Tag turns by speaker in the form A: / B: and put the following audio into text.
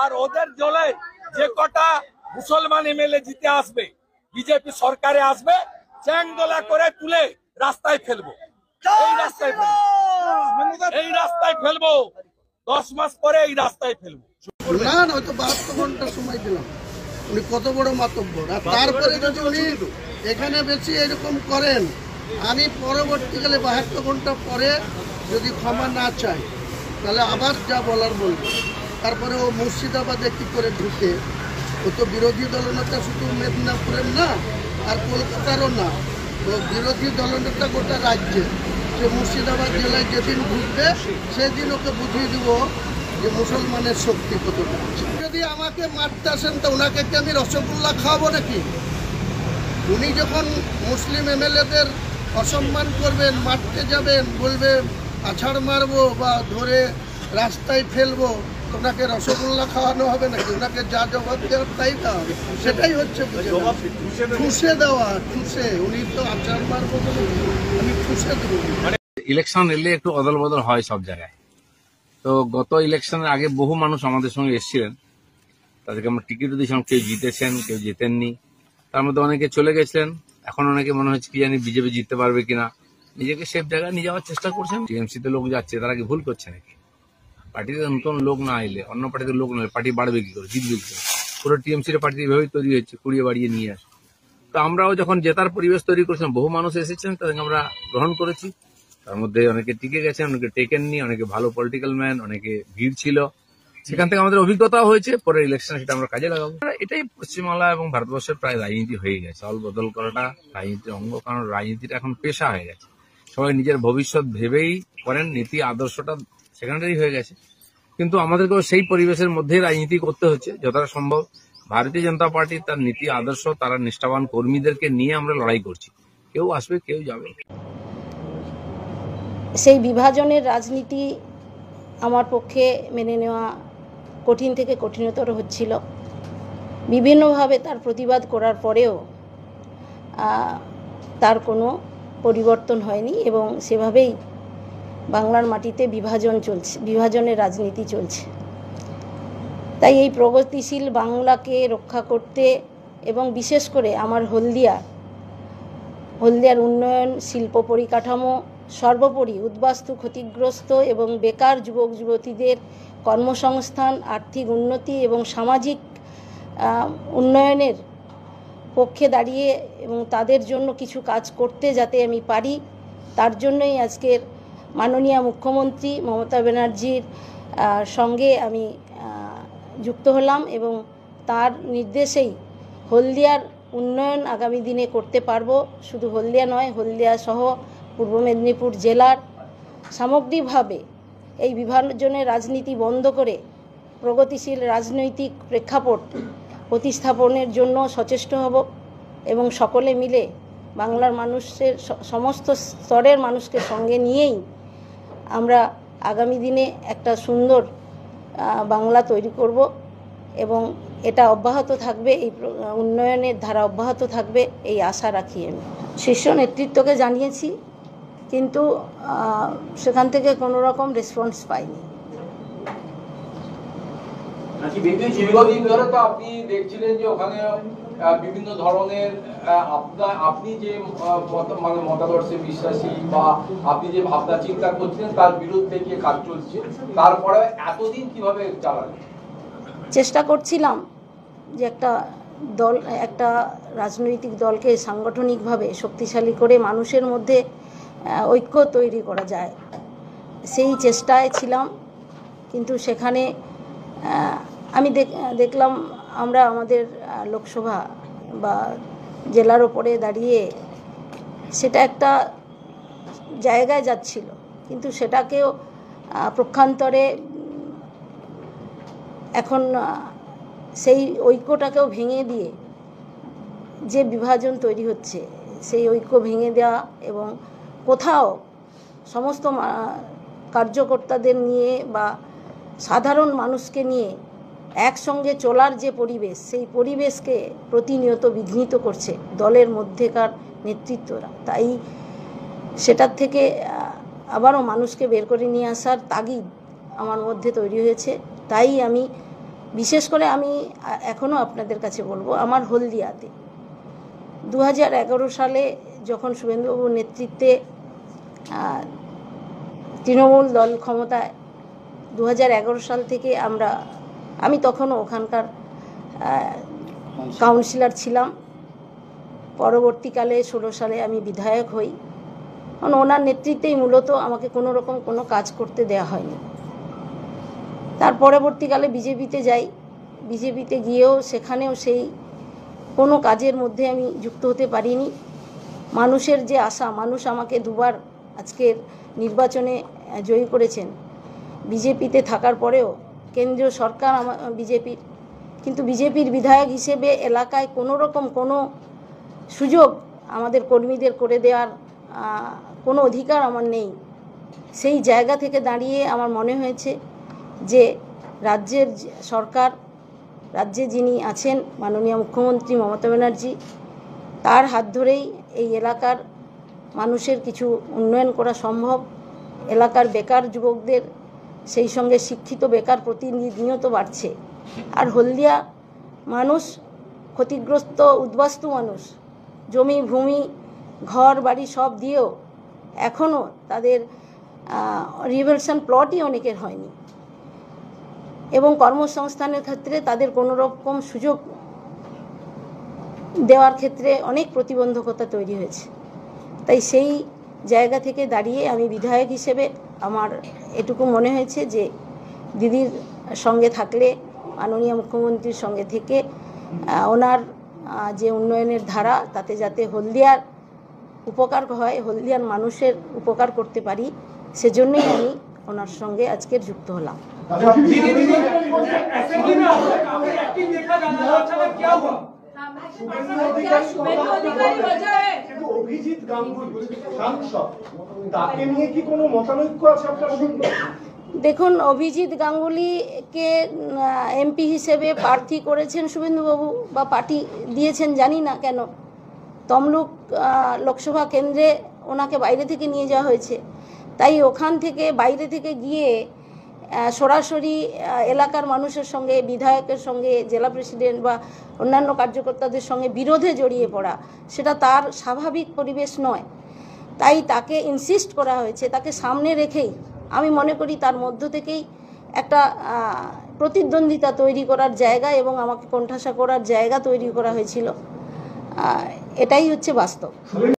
A: আর ওদের দলে যে কটা মুসলমান এমএলএ জিতে আসবে, বিজেপি সরকারে আসবে, চ্যাংদোলা করে তুলে রাস্তায় ফেলবো। এই রাস্তায় ফেলবো 10 মাস পরে এই রাস্তায় ফেলবো।
B: না না, হয়তো 72 ঘন্টা সময় দিলাম। উনি কত বড় মাতব্বর। আর তারপরে যদি উনি এখানে বেশি এরকম করেন, আমি পরবর্তীকালে 72 ঘন্টা পরে যদি ক্ষমা না চাই, তাহলে আবার যা বলার বলবো। তারপরে ও মুর্শিদাবাদে কি করে ঢুকে, ও তো বিরোধী দলনেতা শুধু মেদিনীপুরের না আর কলকাতারও না, ও বিরোধী দলনেতা গোটা রাজ্যে। সে মুর্শিদাবাদ জেলায় যেদিন ঢুকবে সেদিন ওকে বুঝিয়ে দিব যে মুসলমানের শক্তি কতটা আছে। যদি আমাকে মারতে আসেন তো ওনাকে কি আমি রসগোল্লা খাওয়াবো নাকি? উনি যখন মুসলিম এমএলএদের অসম্মান করবেন, মারতে যাবেন, বলবে আছাড় মারবো বা ধরে রাস্তায় ফেলবো, ওনাকে রসগোল্লা খাওয়ানো হবে নাকি? ওনাকে যা জবাব দেওয়ার তাই দেওয়া হবে। সেটাই হচ্ছে ঠুসে দেওয়া, ঠুসে। উনি তো আছাড় মারবো বলে আমি ঠুসে দেবো।
C: ইলেকশন এলে একটু অদল বদল হয় সব জায়গায়। তো গত ইলেকশনের আগে বহু মানুষ আমাদের সঙ্গে এসেছিলেন, তাদেরকে আমরা টিকিটও দিয়েছিলাম। কেউ জিতেছেন, কেউ জিতেননি। তার মধ্যে অনেকে চলে গেছিলেন। এখন অনেকে মনে হচ্ছে কি জানি বিজেপি জিততে পারবে কিনা, নিজেকে সেফ জায়গায় নিয়ে যাওয়ার চেষ্টা করছেন। টিএমসিতে লোক যাচ্ছে, তারা কি ভুল করছে নাকি? পার্টিতে নতুন লোক না এলে, অন্য পার্টিতে লোক না এলে পার্টি বাড়বে কি করে, জিতবে কি করে? পুরো টিএমসির পার্টি এভাবেই তৈরি হচ্ছে, কুড়িয়ে বাড়িয়ে নিয়ে আসে। তো আমরাও যখন জেতার পরিবেশ তৈরি করেছিলাম, বহু মানুষ এসেছেন, তাদেরকে আমরা গ্রহণ করেছি। তার মধ্যে অনেকে টিকে গেছেন, অনেকে টেকেননি, অনেকে ভালো পলিটিক্যাল ম্যান, অনেকে ভিড় ছিল। সেখান থেকে আমাদের অভিজ্ঞতা হয়েছে, পরে ইলেকশনে সেটা আমরা কাজে লাগাবো। এটাই পশ্চিমবাংলা এবং ভারতবর্ষের প্রায় রাজনীতি হয়ে গেছে। দল বদল করাটা রাজনীতির অঙ্গ, কারণ রাজনীতিটা এখন পেশা হয়ে গেছে। সবাই নিজের ভবিষ্যৎ ভেবেই করেন, নীতি আদর্শটা সেকেন্ডারি হয়ে গেছে। কিন্তু আমাদেরকেও সেই পরিবেশের মধ্যেই রাজনীতি করতে হচ্ছে যতটা সম্ভব। ভারতীয় জনতা পার্টি তার নীতি আদর্শ, তারা নিষ্ঠাবান কর্মীদেরকে নিয়ে আমরা লড়াই করছি। কেউ আসবে, কেউ যাবে।
D: সেই বিভাজনের রাজনীতি আমার পক্ষে মেনে নেওয়া কঠিন থেকে কঠিনতর হচ্ছিল। বিভিন্নভাবে তার প্রতিবাদ করার পরেও তার কোনো পরিবর্তন হয়নি এবং সেভাবেই বাংলার মাটিতে বিভাজনের রাজনীতি চলছে। তাই এই প্রগতিশীল বাংলাকে রক্ষা করতে এবং বিশেষ করে আমার হলদিয়ার উন্নয়ন, শিল্প পরিকাঠামো, সর্বোপরি উদ্বাস্তু ক্ষতিগ্রস্ত এবং বেকার যুবক যুবতীদের কর্মসংস্থান, আর্থিক উন্নতি এবং সামাজিক উন্নয়নের পক্ষে দাঁড়িয়ে এবং তাদের জন্য কিছু কাজ করতে যাতে আমি পারি, তার জন্যই আজকের মাননীয় মুখ্যমন্ত্রী মমতা ব্যানার্জির সঙ্গে আমি যুক্ত হলাম এবং তার নির্দেশেই হলদিয়ার উন্নয়ন আগামী দিনে করতে পারবো। শুধু হলদিয়া নয়, হলদিয়া সহ পূর্ব মেদিনীপুর জেলার সামগ্রিকভাবে এই বিভাজনের রাজনীতি বন্ধ করে প্রগতিশীল রাজনৈতিক প্রেক্ষাপট প্রতিস্থাপনের জন্য সচেষ্ট হব এবং সকলে মিলে বাংলার মানুষের সমস্ত স্তরের মানুষকে সঙ্গে নিয়েই আমরা আগামী দিনে একটা সুন্দর বাংলা তৈরি করব এবং এটা অব্যাহত থাকবে, এই উন্নয়নের ধারা অব্যাহত থাকবে, এই আশা রাখি আমি। শীর্ষ নেতৃত্বকে জানিয়েছি, কিন্তু সেখান থেকে কোনো রকম রেসপন্স পাইনি।
E: দীর্ঘদিন ধরে তো আপনি দেখছিলেন যে ওখানে বিভিন্ন ধরনের আপনি যে মানে মতাদর্শে বিশ্বাসী বা আপনি যে ভাবনা চিন্তা করছিলেন তার বিরুদ্ধে গিয়ে কাজ চলছে, তারপরে এতদিন কিভাবে চালালেন?
D: চেষ্টা করছিলাম যে একটা রাজনৈতিক দলকে সাংগঠনিকভাবে শক্তিশালী করে মানুষের মধ্যে ঐক্য তৈরি করা যায়, সেই চেষ্টায় ছিলাম। কিন্তু সেখানে আমি দেখলাম আমরা আমাদের লোকসভা বা জেলার ওপরে দাঁড়িয়ে সেটা একটা জায়গায় যাচ্ছিল, কিন্তু সেটাকেও পক্ষান্তরে এখন সেই ঐক্যটাকেও ভেঙে দিয়ে যে বিভাজন তৈরি হচ্ছে, সেই ঐক্য ভেঙে দেওয়া এবং কোথাও সমস্ত কার্যকর্তাদের নিয়ে বা সাধারণ মানুষকে নিয়ে একসঙ্গে চলার যে পরিবেশ, সেই পরিবেশকে প্রতিনিয়ত বিঘ্নিত করছে দলের মধ্যেকার নেতৃত্বরা। তাই সেটার থেকে আবারও মানুষকে বের করে নিয়ে আসার তাগিদ আমার মধ্যে তৈরি হয়েছে। তাই আমি বিশেষ করে আমি এখনও আপনাদের কাছে বলবো, আমার হলদিয়াতে 2011 সালে যখন শুভেন্দুবাবুর নেতৃত্বে তৃণমূল দল ক্ষমতায় 2011 সাল থেকে আমি তখনও ওখানকার কাউন্সিলর ছিলাম। পরবর্তীকালে 16 সালে আমি বিধায়ক হই। কারণ ওনার নেতৃত্বেই মূলত আমাকে কোনো রকম কোনো কাজ করতে দেয়া হয়নি। তার পরবর্তীকালে বিজেপিতে যাই। বিজেপিতে গিয়েও সেখানেও সেই কোনো কাজের মধ্যে আমি যুক্ত হতে পারিনি। মানুষের যে আশা, মানুষ আমাকে দুবার আজকের নির্বাচনে জয়ী করেছেন। বিজেপিতে থাকার পরেও কেন্দ্রীয় সরকার বিজেপির, কিন্তু বিজেপির বিধায়ক হিসেবে এলাকায় কোনো রকম কোনো সুযোগ আমাদের কর্মীদের করে দেওয়ার কোনো অধিকার আমার নেই। সেই জায়গা থেকে দাঁড়িয়ে আমার মনে হয়েছে যে রাজ্যের সরকার, রাজ্যে যিনি আছেন মাননীয় মুখ্যমন্ত্রী মমতা ব্যানার্জি, তার হাত ধরেই এই এলাকার মানুষের কিছু উন্নয়ন করা সম্ভব। এলাকার বেকার যুবকদের, সেই সঙ্গে শিক্ষিত বেকার প্রতিনিয়ত বাড়ছে। আর হলদিয়া মানুষ ক্ষতিগ্রস্ত, উদ্বাস্তু মানুষ, জমি ভূমি ঘর বাড়ি সব দিয়েও এখনও তাদের রিভ্যালুয়েশন প্লটই অনেকের হয়নি, এবং কর্মসংস্থানের ক্ষেত্রে তাদের কোনো রকম সুযোগ দেওয়ার ক্ষেত্রে অনেক প্রতিবন্ধকতা তৈরি হয়েছে। তাই সেই জায়গা থেকে দাঁড়িয়ে আমি বিধায়ক হিসেবে আমার এটুকু মনে হয়েছে যে দিদির সঙ্গে থাকলে, মাননীয় মুখ্যমন্ত্রীর সঙ্গে থেকে ওনার যে উন্নয়নের ধারা, তাতে যাতে হলদিয়ার উপকার হয়, হলদিয়ার মানুষের উপকার করতে পারি, সেজন্যই আমি ওনার সঙ্গে আজকের যুক্ত হলাম।
F: অভিজিৎ গাঙ্গুলি সাংসদ, তাকে নিয়ে কি কোনো মতানৈক্য আছে আপনার সঙ্গে?
D: দেখুন, অভিজিৎ গাঙ্গুলিকে এমপি হিসেবে প্রার্থী করেছেন শুভেন্দুবাবু, বা পার্টি দিয়েছেন জানি না কেন। তমলুক লোকসভা কেন্দ্রে ওনাকে বাইরে থেকে নিয়ে যাওয়া হয়েছে। তাই ওখান থেকে বাইরে থেকে গিয়ে সরাসরি এলাকার মানুষের সঙ্গে, বিধায়কের সঙ্গে, জেলা প্রেসিডেন্ট বা অন্যান্য কার্যকর্তাদের সঙ্গে বিরোধে জড়িয়ে পড়া, সেটা তার স্বাভাবিক পরিবেশ নয়। তাই তাকে ইনসিস্ট করা হয়েছে, তাকে সামনে রেখেই আমি মনে করি তার মধ্য থেকেই একটা প্রতিদ্বন্দ্বিতা তৈরি করার জায়গা এবং আমাকে কোণঠাসা করার জায়গা তৈরি করা হয়েছিল। এটাই হচ্ছে বাস্তব।